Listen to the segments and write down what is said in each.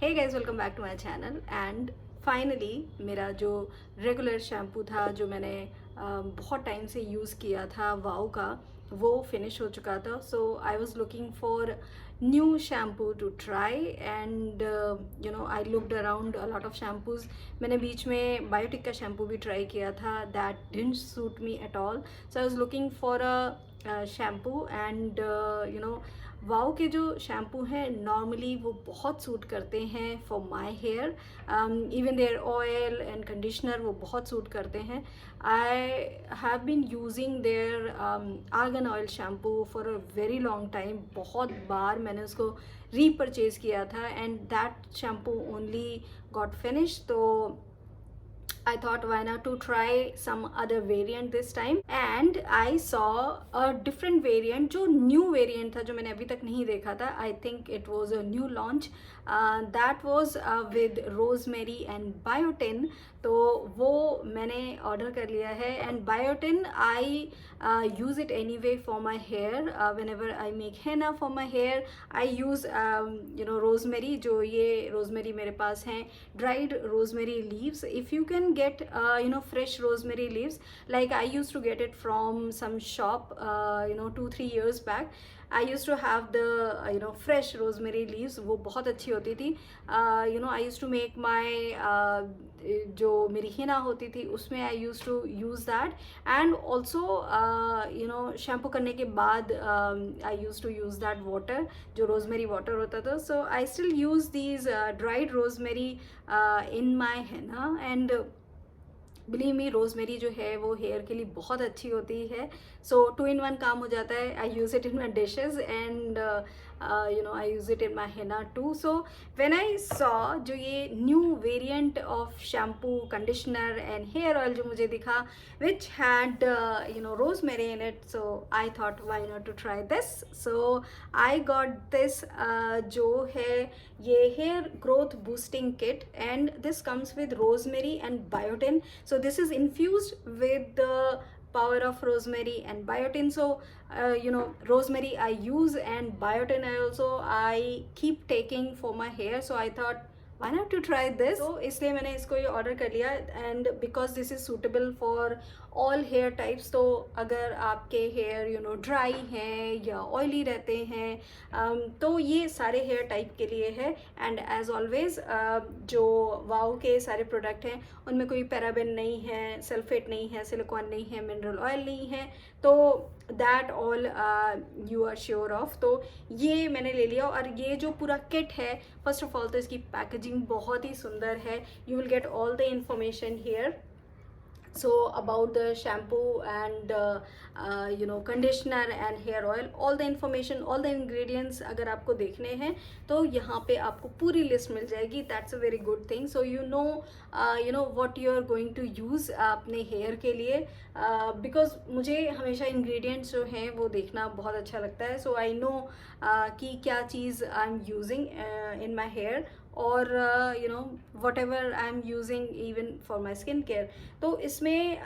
Hey guys, welcome back to my channel. And finally मेरा जो regular shampoo था जो मैंने बहुत टाइम से यूज़ किया था वाओ का, वो फिनिश हो चुका था। So I was looking for new shampoo to try and I looked around a lot of shampoos. मैंने बीच में बायोटिक का शैम्पू भी ट्राई किया था, that didn't suit me at all. So I was looking for a shampoo and wow के जो shampoo हैं नॉर्मली वो बहुत सूट करते हैं for my hair. Even their oil and conditioner वो बहुत सूट करते हैं। I have been using their argan oil shampoo for a very long time. बहुत बार मैंने उसको रीपरचेज़ किया था and that shampoo only got finish. तो I thought why not to try some other variant this time, and I saw a different variant जो new variant था जो मैंने अभी तक नहीं देखा था. I think it was a new launch. That was with rosemary and biotin. तो वो मैंने ऑर्डर कर लिया है and biotin I use it anyway for my hair. Whenever I make henna for my hair I use rosemary. जो ये rosemary मेरे पास हैं dried rosemary leaves. If you can get fresh rosemary leaves, like I used to get it from some shop 2-3 years back. I used to have the fresh rosemary leaves. वो बहुत अच्छी होती थी. I used to make my जो मेरी हिना होती थी उसमें I use to use that and also shampoo करने के बाद I use to use that water जो रोजमेरी वाटर होता था. So I still use these dried rosemary in my henna and believe me rosemary जो है वो हेयर के लिए बहुत अच्छी होती है. सो 2 in 1 काम हो जाता है. I use it in my dishes and I use it in my henna too. So when I saw जो ये new variant of shampoo conditioner and hair oil जो मुझे दिखा which had rosemary in it, so I thought why not to try this. So I got this जो है ये hair growth boosting kit and this comes with rosemary and biotin. So this is infused with the power of rosemary and biotin. So rosemary I use and biotin I keep taking for my hair. So I thought why not to try this. तो इसलिए मैंने इसको ये order कर लिया and because this is suitable for all hair types. तो अगर आपके हेयर ड्राई हैं या ऑयली रहते हैं तो ये सारे हेयर टाइप के लिए है. एंड एज ऑलवेज जो वाओ के सारे प्रोडक्ट हैं उनमें कोई पैराबेन नहीं है, सल्फेट नहीं है, सिलिकॉन नहीं है, मिनरल ऑयल नहीं है. तो that all you are sure of. तो ये मैंने ले लिया और ये जो पूरा किट है फर्स्ट ऑफ ऑल तो इसकी पैकेजिंग बहुत ही सुंदर है. You will get all the information here. So about the shampoo and conditioner and hair oil, all the information, all the ingredients अगर आपको देखने हैं तो यहाँ पे आपको पूरी लिस्ट मिल जाएगी. that's a very good thing. so you know what you are going to use अपने हेयर के लिए. because मुझे हमेशा ingredients जो हैं वो देखना बहुत अच्छा लगता है. so I know कि क्या चीज़ I am using in my hair और whatever I am using even for my skin care. तो इसमें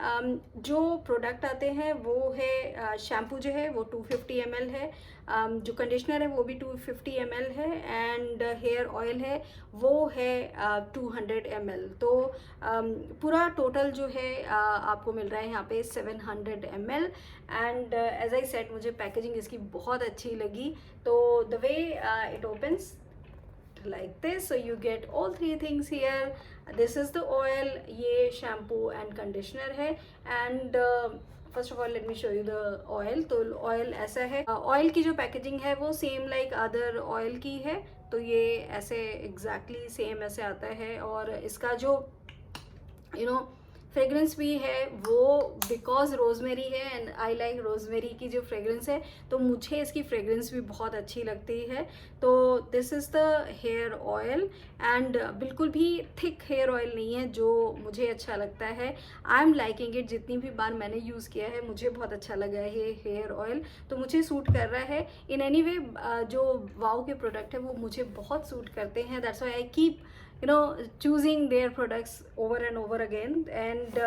जो प्रोडक्ट आते हैं वो है शैम्पू जो है वो 250 ml है, जो कंडीशनर है वो भी 250 ml है एंड हेयर ऑयल है वो है 200 ml. तो पूरा टोटल जो है आपको मिल रहा है यहाँ पे 700 ml. And as I said मुझे पैकेजिंग इसकी बहुत अच्छी लगी. तो the way it opens like this, so you get all 3 things here. This is the oil, ये shampoo and conditioner है and first of all let me show you the oil. तो oil ऐसा है. oil की जो packaging है वो same like other oil की है. तो ये ऐसे एग्जैक्टली सेम ऐसे आता है और इसका जो फ्रेगरेंस भी है वो बिकॉज रोजमेरी है एंड आई लाइक रोजमेरी की जो फ्रेगरेंस है तो मुझे इसकी फ्रेगरेंस भी बहुत अच्छी लगती है. तो this is the hair oil and बिल्कुल भी थिक हेयर ऑयल नहीं है जो मुझे अच्छा लगता है. I am liking it. जितनी भी बार मैंने यूज़ किया है मुझे बहुत अच्छा लगा है ये हेयर ऑयल. तो मुझे सूट कर रहा है. इन एनी वे जो वाओ के प्रोडक्ट है वो मुझे बहुत सूट करते हैं. That's why I keep choosing their products over and over again. And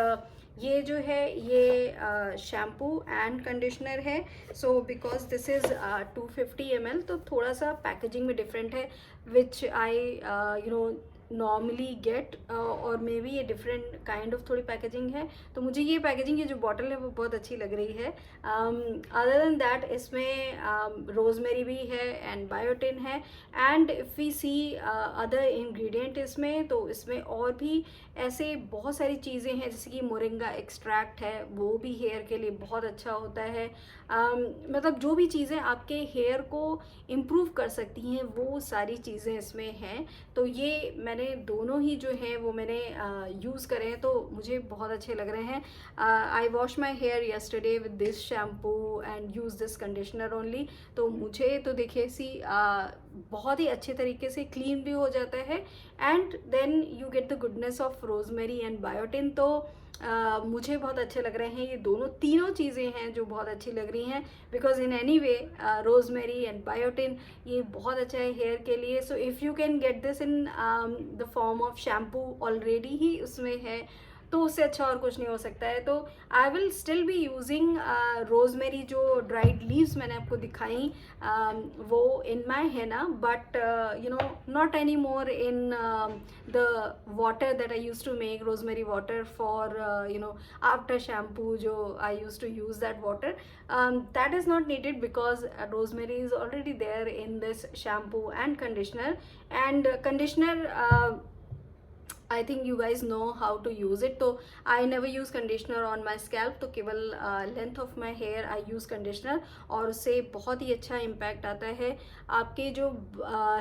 ये जो है ये शैम्पू एंड कंडीशनर है. So because this is 250 ml, तो थोड़ा सा पैकेजिंग में डिफरेंट है, विच आई नॉर्मली गेट, और मे बी ये डिफरेंट काइंड ऑफ थोड़ी पैकेजिंग है. तो मुझे ये पैकेजिंग, ये जो बॉटल है वो बहुत अच्छी लग रही है. अदर देन दैट इसमें रोजमेरी भी है एंड बायोटिन है. And if we see other ingredient इसमें, तो इसमें और भी ऐसे बहुत सारी चीज़ें हैं, जैसे कि मोरिंगा एक्सट्रैक्ट है, वो भी हेयर के लिए बहुत अच्छा होता है. मतलब जो भी चीज़ें आपके हेयर को इम्प्रूव कर सकती हैं वो सारी चीज़ें इसमें हैं. तो ये मैंने दोनों ही जो हैं वो मैंने यूज़ करे हैं, तो मुझे बहुत अच्छे लग रहे हैं. I wash my hair yesterday with this shampoo and use this conditioner only. तो मुझे तो देखिए बहुत ही अच्छे तरीके से क्लीन भी हो जाता है, and then you get the goodness of rosemary and biotin. तो मुझे बहुत अच्छे लग रहे हैं. ये दोनों तीनों चीज़ें हैं जो बहुत अच्छी लग रही हैं, because in anyway rosemary and biotin ये बहुत अच्छा है हेयर के लिए. So if you can get this in the form of shampoo, already ही उसमें है, तो उससे अच्छा और कुछ नहीं हो सकता है. तो I will still be using rosemary, जो ड्राइड लीव्स मैंने आपको दिखाई, वो इन माई है ना, but not any more in the water that I use to make, rosemary water for after shampoo. जो I use to use that water, that is not needed because rosemary is already there in this shampoo and conditioner. And conditioner, I think you guys know how to use it. तो I never use conditioner on my scalp, तो केवल length of my hair I use conditioner, और उससे बहुत ही अच्छा impact आता है. आपके जो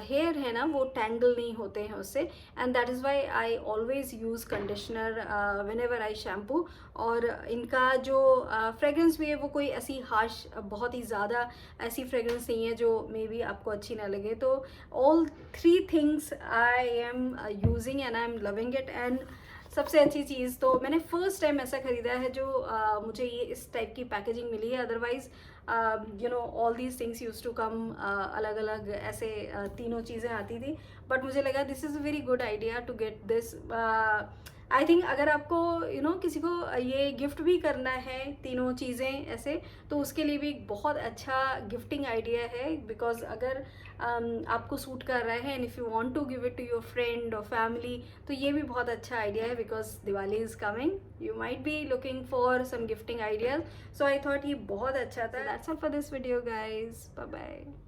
हेयर है ना वो टैंगल नहीं होते हैं उससे, and that is why I always use conditioner when ever I shampoo. और इनका जो फ्रेगरेंस भी है वो कोई ऐसी हार्श, बहुत ही ज़्यादा ऐसी फ्रेगरेंस नहीं है जो मे बी आपको अच्छी ना लगे. तो all three things I am using and I am loving it. And सबसे अच्छी चीज़, तो मैंने फर्स्ट टाइम ऐसा ख़रीदा है जो मुझे ये इस टाइप की पैकेजिंग मिली है. Otherwise all these things use to come अलग अलग ऐसे तीनों चीज़ें आती थी. बट मुझे लगा this is a very good idea to get this. I think अगर आपको किसी को ये गिफ्ट भी करना है तीनों चीज़ें ऐसे, तो उसके लिए भी एक बहुत अच्छा गिफ्टिंग आइडिया है. बिकॉज अगर आपको सूट कर रहा है and if you want to give it to your friend और फैमिली, तो ये भी बहुत अच्छा आइडिया है. Because Diwali is coming, you might be looking for some gifting ideas. So I thought ये बहुत अच्छा था. That's all for this video guys. Bye bye.